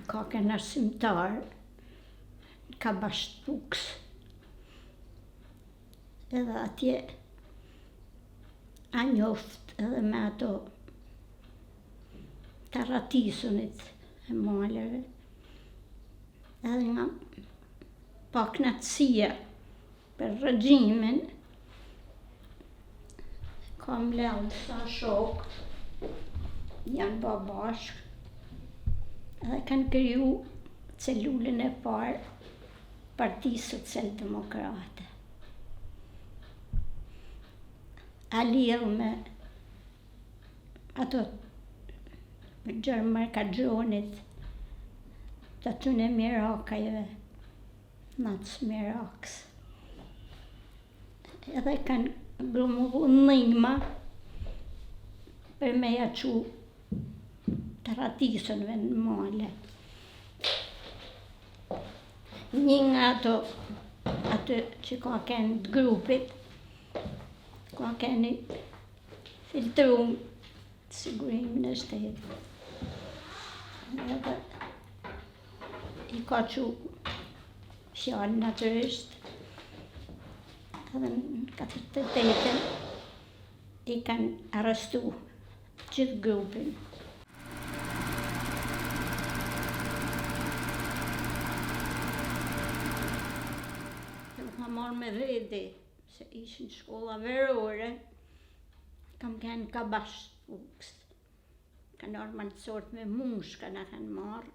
ka kënë arsimtar, ka bashkëpuks. Edhe atje a njoft edhe me ato të ratisunit e maleve. Edhe nga pa knatësia për regjimin, kam lënë sa shokë, janë bashkë, edhe kanë kriju celulën e parë Partisë Social-Demokrate. A lidhë me ato Gjermarkagjonit, të atyne Mirakajve, Nac Miraks. Edhe kanë grumullë ndihma për me ja qu të ratisënve në male. Një nga ato që ka kënë të grupit, ka kënë filtru sigurimin e shtetit. Edhe i ka qu fjallë natyrisht, edhe në 48-ën i kanë arrestu gjithë grupin. Ka marrë me vedi, se ishin shkolla verore, kam kënë ka bashkëpuks. Kanë orë malësort me mushka na kanë marrë.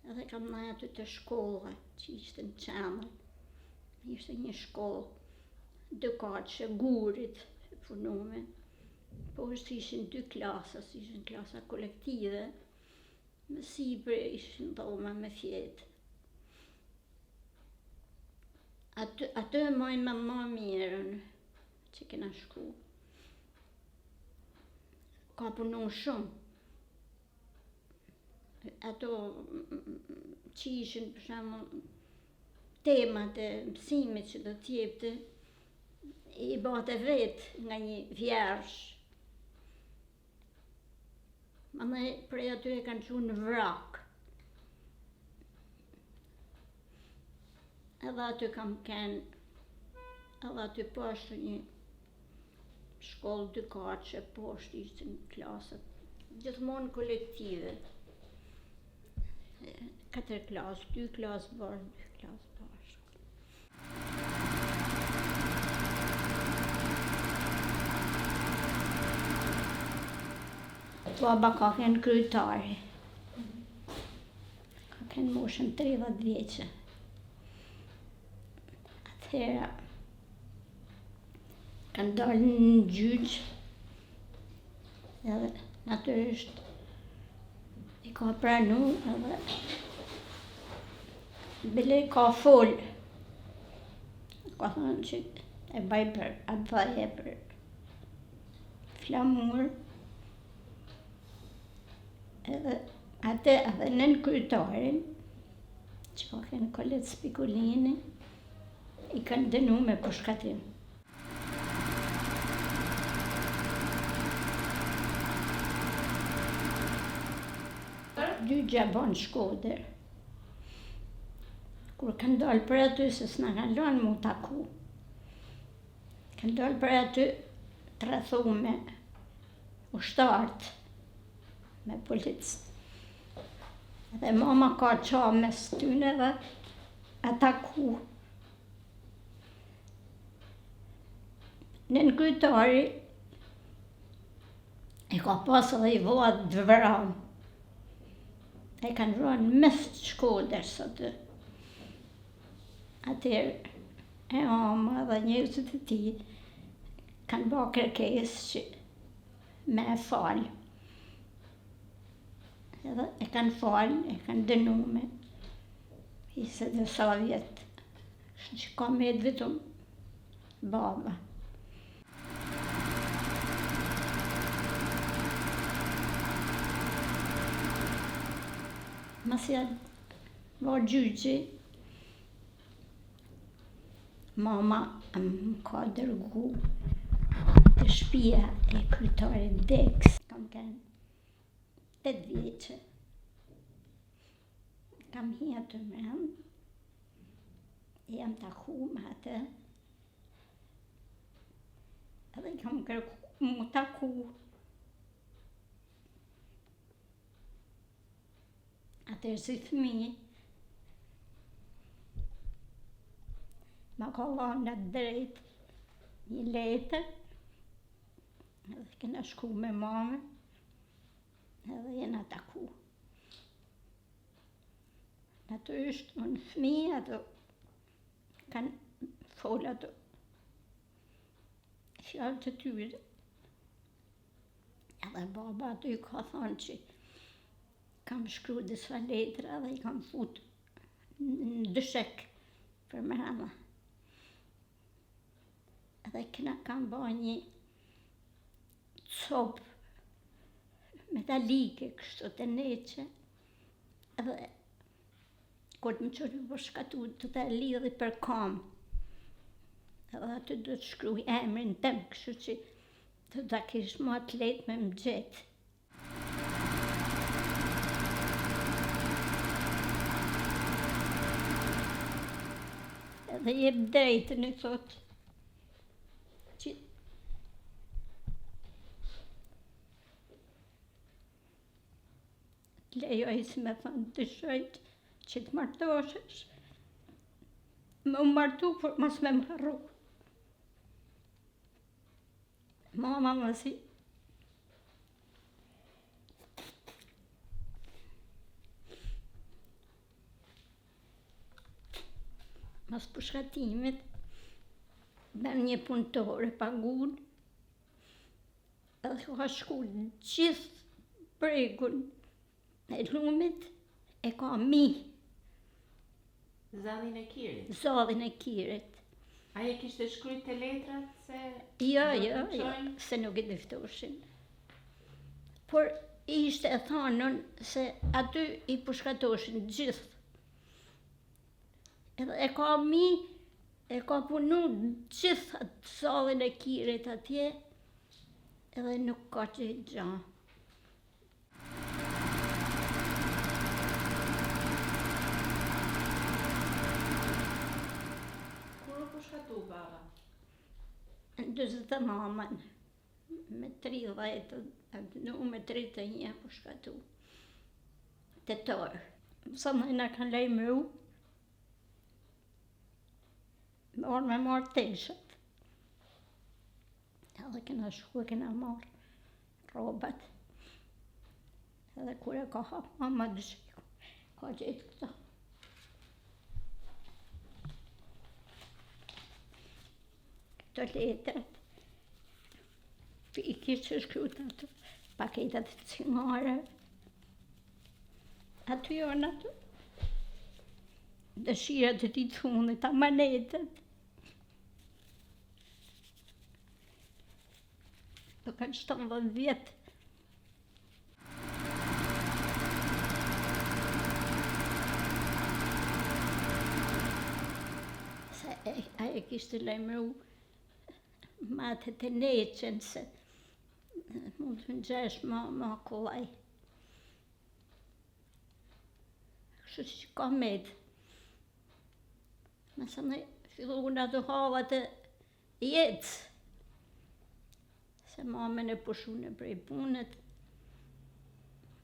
Edhe kam nëjë aty të shkolla që ishte në qemër. Ishte një shkollë dëkaqe, Gurit, punume. Po ishin 2 klasës, ishin klasa kolektive, me sipër ishin dhoma me fjetë. Atë e majnë me ma mirën që kena shku. Ka punu shumë. Ato që ishin për shembull temat e mësimit që do t'jepte, i bate vetë nga një vjersh. Mandej prej aty e kanë qu në vrak. Edhe aty kam kënë, edhe aty poshtë një shkollë dëkaqe, poshtë ishte në klasët, gjithmonë kolektive. 4 klasë, 2 klasë bashkë, 2 klasë bashkë. Baba ka kënë kryetari, ka kënë moshën 30 vjeqe. Atëhera kanë dalë në gjyq, edhe natyrisht i ka pranu edhe bile ka fol. Ka thënë që e baj për adhaje për flamur. Edhe atë edhe nën kryetarin, që ka kënë Kolet Spikulini, i kanë dënu me përshkatim. Gjyqja bon Shkodër. Kur kanë dalë për aty, se s'na kanë lënë mu taku, kanë dalë për aty të rrethu me ushtarët, me policë. Dhe mama ka qa mes tyne dhe ataku. Nën kryetari e ka pas edhe i vëllat të vranë. E kanë vranë mes të Shkodrës aty. Atëherë e ama dhe njerëzit e tij kanë bërë kërkesë që me e falë. Edhe e kanë falë, e kanë dënu me 20 vjetë, që ka me vetëm baba. Masi var gjyqi, mama më ka dërgu te shtëpia e kryetarit Deks. Kam qenë 8 vjeçe. kam hjetë me jam taku me atë, edhe kam kërku mu taku. Atër si fëmijë, ma ka lanë në drejt një letër, edhe kena shku me mamën, edhe jena taku. Ato është unë fëmijë, ato kanë folë ato fjallë të tyre. Edhe baba ato i ka thonë që kam shkru disa letra dhe i kam fut në dyshek për mrena. Edhe këna kam ba një copë metalike kështu të neqe, edhe kur më qërë për shkatu të të lidhi për kam. Edhe aty do të shkruj emrin tem, kështu që të ta kish ma të letë me më gjetë. Edhe jep drejtën i thot që lejoj si me thonë të shojt që të martoshesh, me u martu, por mas me më harru. Mama më si mas pushkatimit, ben një punëtore pagun, edhe ka shku gjithë bregun e lumit, e ka mi. Zallin e Kirit? Zallin e Kirit. Aje kishte shkryt të letrat se... Jo, se nuk i dëftoshin. Por ishte e thanën se aty i pushkatoshin gjithë. Edhe e ka mi, e ka punu gjithë atë zallin e Kirit atje, edhe nuk ka që i gja. Kur u pushkatu baba? Në 29, me 30, me 31 pushkatu. Tetor. Sa mëjna kanë lej me u, me marrë teshat. Edhe kena shku, kena marrë robat. Edhe kur e ka hapë mama dëshiku, ka gjetë këta. Këto letrat, i kishtë shkrut ato paketat të cigare. Aty janë ato. Dëshirat e ti të fundit, amanetet. Do kanë 17 vjetë. Se aje kishte lajmëru matët e neqen se mund të ngjesh ma kollaj. Kështu që ka med. Nëse ne fillu në ato havat e jetës. Se mamën e pushune prej punët,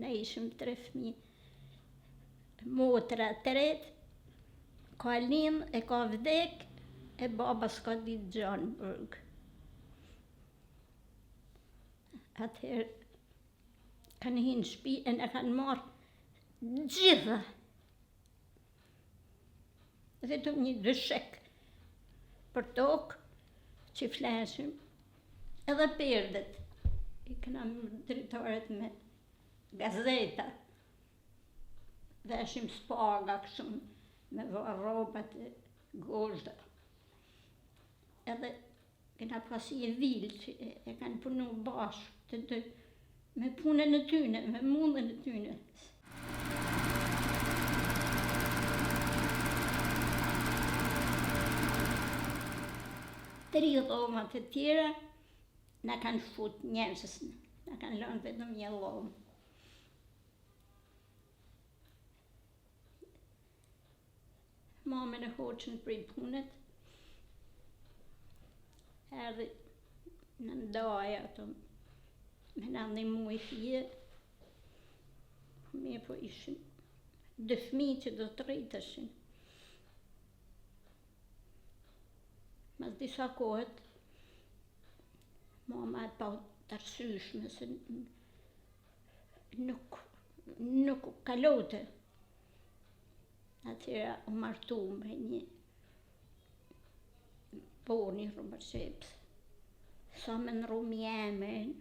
ne ishim 3 fëmijë. Motra 3, ka lind, e ka vdek, e baba s'ka ditë gjë në burg. Atëherë kanë hinë në shtëpi e ne kanë marrë gjitha. Vetëm një dyshek për tokë që fleshim. Edhe perdet, i këna dritaret me gazeta, veshim spaga kështu me robat e gozhda. Edhe këna pasi e vilë që e kanë punu bashkë të me punën e tyne, me mundën e tyne. Të rridhomat e tjera, na kanë fut njerëzës, na kanë lënë vetëm një llomë. mamën e hoqën për i punët. Erdhi në ndaj ato me në ndimu i fije. Mirë po ishin 2 fëmijë që do të rriteshin. Mas disa kohët, mama e pa të arsyeshme se nuk kalote. Atëra u martu me një poni rëmërshepës. Sa me në rumi emrin,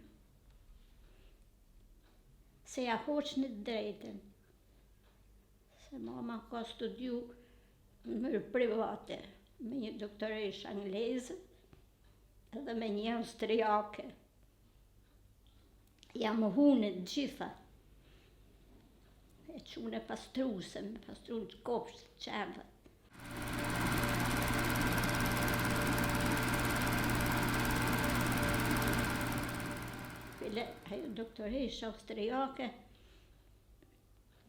se ja hoqën të drejten. Se mama ka studiu në mënyrë private, me një doktoresh angleze edhe me një austriake. Jam hunët gjitha. E qune pastruse, me pastru të kopsht të qeve. Ajo doktoresh austriake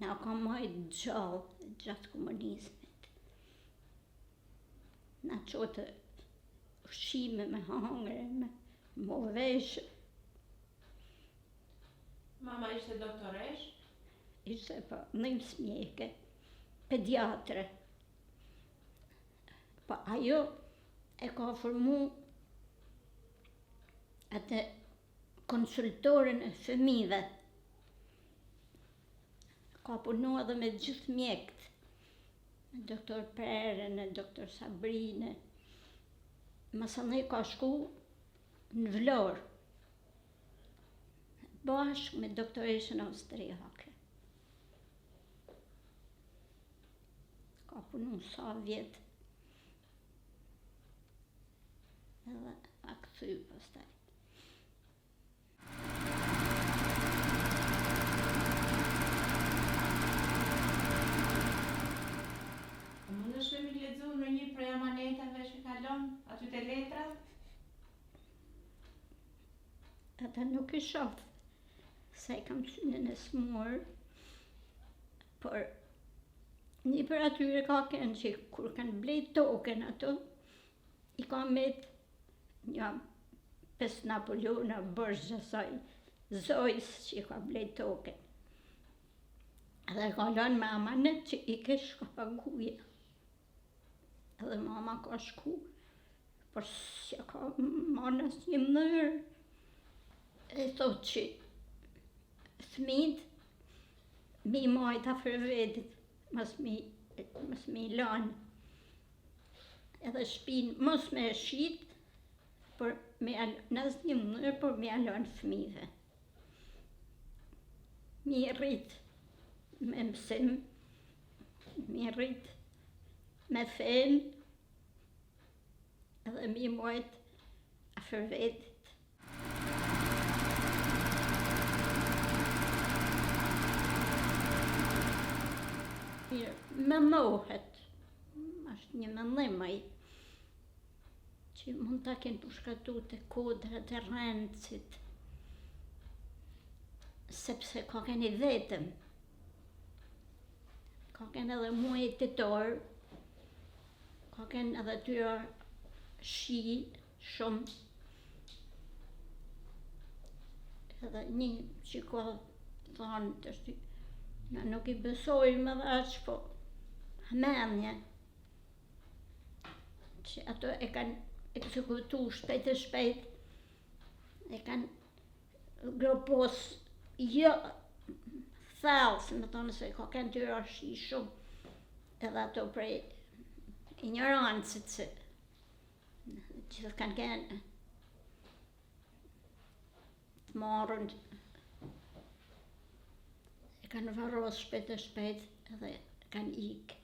na ka majtë gjallë gjatë komunizmit. Na qote ushqime me hangre, me moveshë. Mama ishte doktoresh? Ishte po dhimbës mjeke, pediatre. Po ajo e ka formu atë konsultoren e fëmijëve. Ka punu edhe me gjithë mjekët. Me doktor Perën, e doktor Sabrine. Masanej ka shku në Vlorë. Bashkë me doktoreshën austriake. Ka punu sa vjetë. Edhe a këthy pastaj. Mundesh me lexu në një prej amanetave që kalon aty te letrat? Ata nuk i shoh, se kam synën e smur, por një për atyre ka kënë që kur kanë blejt token ato, i ka met një 5 Napoleona bërgjë asaj zojës që i ka blejt token. Edhe ka lënë me amanet që i ke shka paguja. Edhe mama ka shku, por s'ja ka marrë as një mënyrë. E thot që fëmijët mi majt afër vetit, mas mi lanë. Edhe shpinë mos me e shit, por në asnjë mënyrë, por me ja lanë fëmijëve. Mi rrit me mësim, mi rrit me fen, edhe mi majt afër vetit. Mendohet, është një mendim ai, që mund ta kenë përshkatu të kodrat e rrencit, sepse ka keni vetëm. Ka keni edhe muaj tetor, ka keni edhe tyra shi shumë. Edhe një që ka thonë të shty, na nuk i besojmë edhe aq, po hmenje, që ato e kanë ekzekutu shpejt e shpejt, e kanë gropos jo thellë, se me thonë se ka kanë tyra shi shumë, edhe ato prej ignorancit se që kanë kanë të marrën, e kanë varros shpejt e shpejt edhe kanë ikë.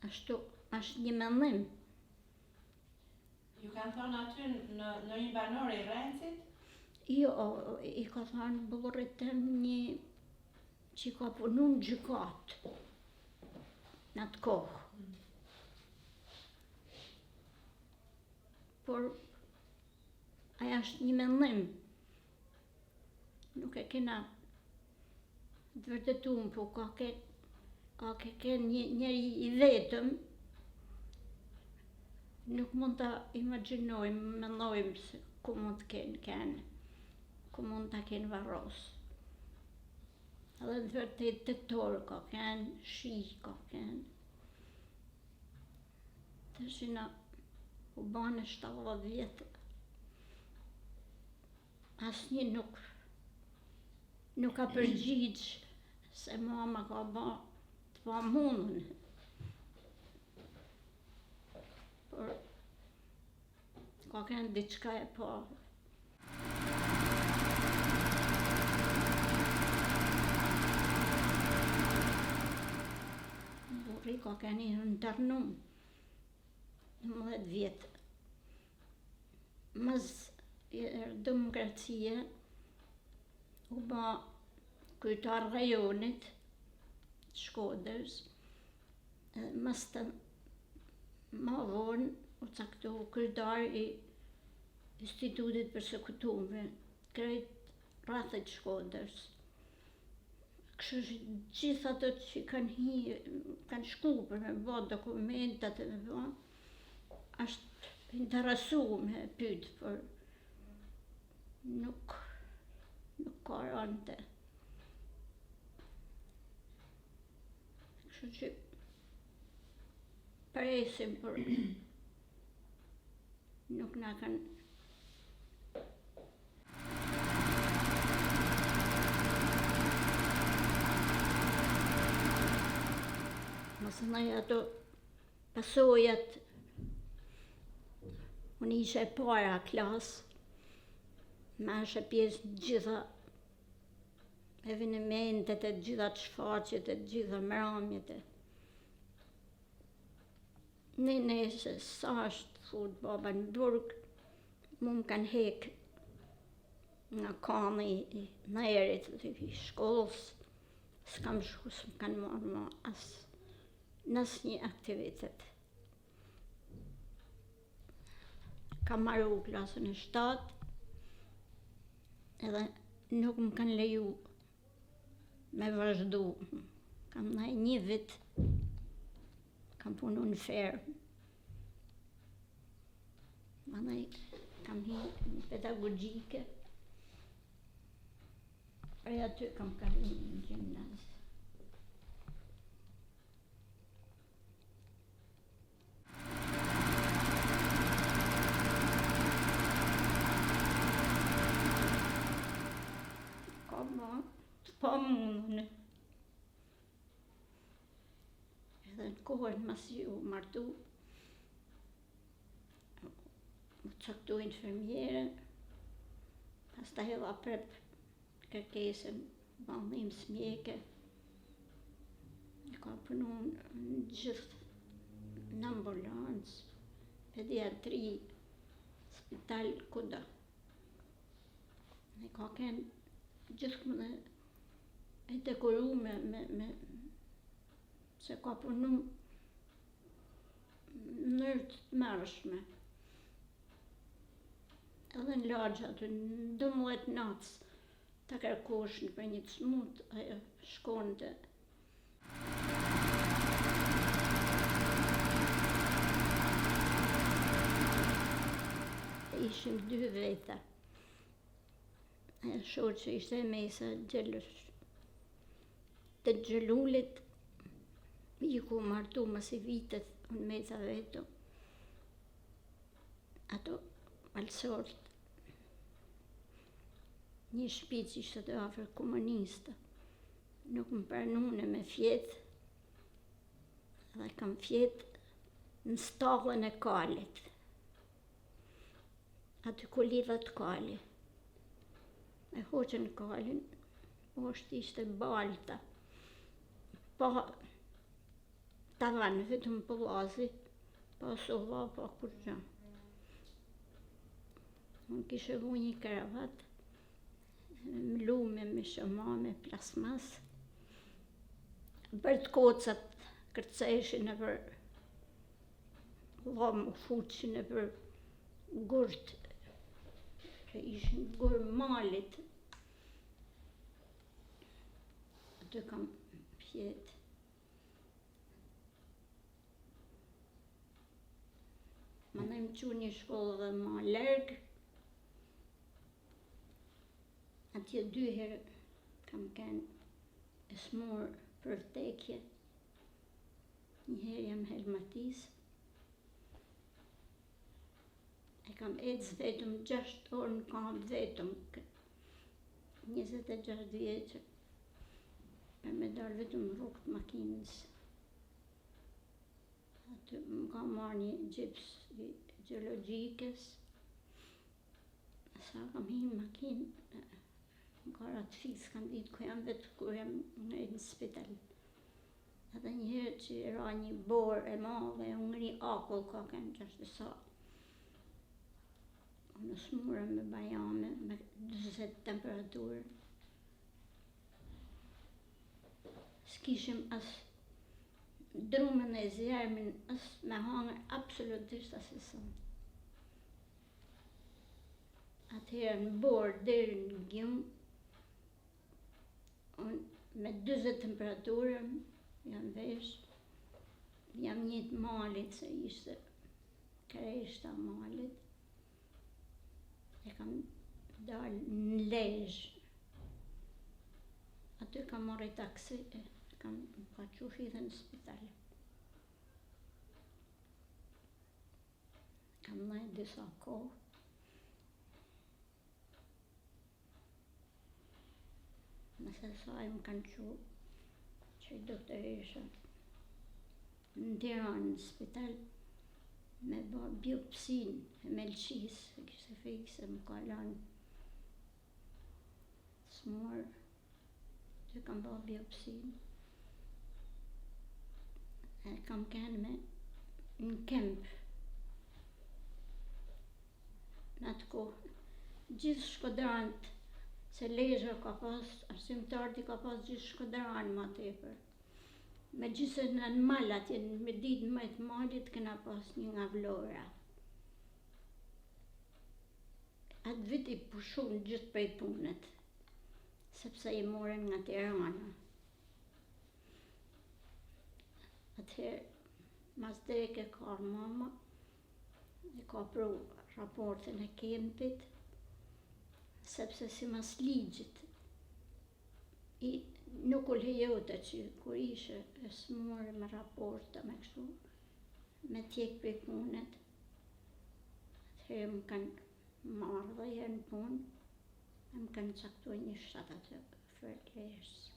Ashtu është një mendim. Ju kanë thonë aty në një banor i Rrencit? Jo, i ka thonë burrit tim një që ka punu në gjykat në atë kohë. Por aja është një mendim. Nuk e kena të vërtetuar, po ka a ke njeri I vetëm, nuk mund ta imagjinojmë, mendojmë se ku mund të kenë, ku mund ta kenë varros. Edhe në vërtet të torë ka kenë, shi ka kenë. Të shina u bane 70 vjetë. Asnjë nuk ka përgjigj se mama ka ba të pamundën. Por ka kenë diçka e pa. Burri ka kenë internum 19 vjetë. Mas demokracia u ba kryetar rajonit Shkodrës, mas të ma vonë u caktohu kryetar I Institutit Përsekutuar krejt rrethit Shkodrës. Kështu që gjithë ato që kanë shku për me bë dokumentat e me bë, është interesu me pyet, por nuk ka rënte. Kështu që presim, por nuk na kanë. Mësënaj ato pasojat, unë ishe e para klasë, me ishe pjesë në gjitha evenimentet e gjitha të shfaqjet e gjitha mramjet. Nene se sa është fut baba në burg, mu më kanë hek nga kani I nerit I shkollës, s'kam shku, s'm kanë marrë ma asnjë aktivitet. Kam marru klasën e 7, edhe nuk më kanë leju me vazhdu. Kam ndaj 1 vit, kam punu në fermë. Mandej kam hi në pedagogjike, prej aty kam kalu në gjimnaz. Ka ma të pamundën. Edhe në kohën masi u martu, u caktu infermiere, pastaj hedha prep kërkesën ballim smjeke. Ka punu në gjithë në ambulancë, pediatri, spital, kuda. Ne ka kenë gjithmonë e dekoru me se ka punu në mënyrë të mërshme. Edhe në lagja aty në 12 natës ta kërkoshin për një smut, ajo shkonte. Ishim 2 veta. Ajo shoqë ishte e mesa Gjellës. Të Gjellullit, I ku martu masi vitet në mesa vetu. Ato palësort. Një shtëpi që ishte të afër komunistë. Nuk më pranune me fjetë. Dhe kam fjetë në stallën e kalit. Aty ku lidhet kali. E hoqën kalin, poshtë ishte balta. Pa tavan, vetëm pëllazi, pa sofa, pa kurrë. Unë kishe vu një kravat, mlume me shëma, me plasmas. Bërt kocat kërceshin e për dhomë, fuqin e për gurt, që ishin gur malit. Aty kam fjetë. Mandej më qu një shkollë dhe ma lërgë. Atje 2 herë kam kënë e smurë për vdekje. Një herë jam helmatis. E kam ecë vetëm 6 orë në kampë vetëm. 26 vjeqë. Për me dalë vetëm rrugë të makinës. Aty më ka marrë një gjips gjeologjikës. Sa kam hi në makinë, më ka ratë fikë, s'kam ditë ku jam vetë kur jam në spital. Edhe një herë që ra një borë e madhe, e ngri akull ka kënë 6 sa. Në smurë me bajame, me 40 temperaturë. S'kishim as drumën e zjarmin, as me hangër, absolutisht as e sa. Atëherë në borë deri në gjumë, unë me 40 temperaturë, jam vesh, jam njët malit, se ishte kreshta malit. E kam dalë në Lezhë. Aty kam marrë taksi, kam ka qufi dhe në spital. Kam nëjë disa kohë. Nëse saj më kanë qu që i doktoresha në Tiranë në spital me ba biopsin e melqisë, se kishte fikse më ka lanë smurë, që kam ba biopsin. E kam kënë me në kemp. Në atë kohë, gjithë shkodranët, se Lezhë ka pas, arsimtarti ka pas gjithë shkodranë ma tepër. Me gjithë në mal atje, me ditë në majtë malit, këna pas një nga Vlora. Atë vit i pushun gjithë prej punët, sepse i morën nga Tirana. Atëherë, mas dreke ka mama, e ka pru raportin e kempit, sepse si mas ligjit, nuk u lejote që kur ishe e smurë me raporta me kështu, me tjek për punët. Atëherë më kanë marrë dhe herë në punë, më kanë caktuar një shtat atë për Lezhë.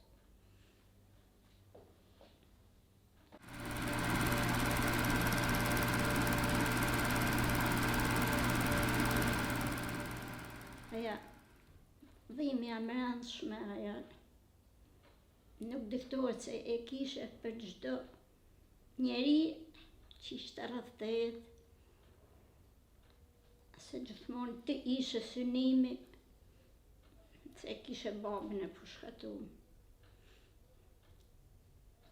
Aja, dhimja më rëndshme aja, nuk diftohet se e kishe për çdo njeri që ishte rreth teje, se gjithmonë ti ishe synimi, se e kishe babën e pushkatum.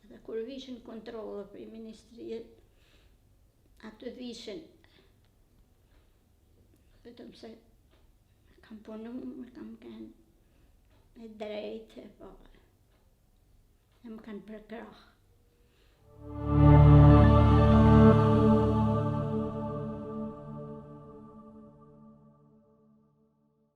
Dhe kur vishin kontrole për ministrijet, aty vishin, vetëm se kam punu, kam kënë e drejtë, po, e më kanë përkrah.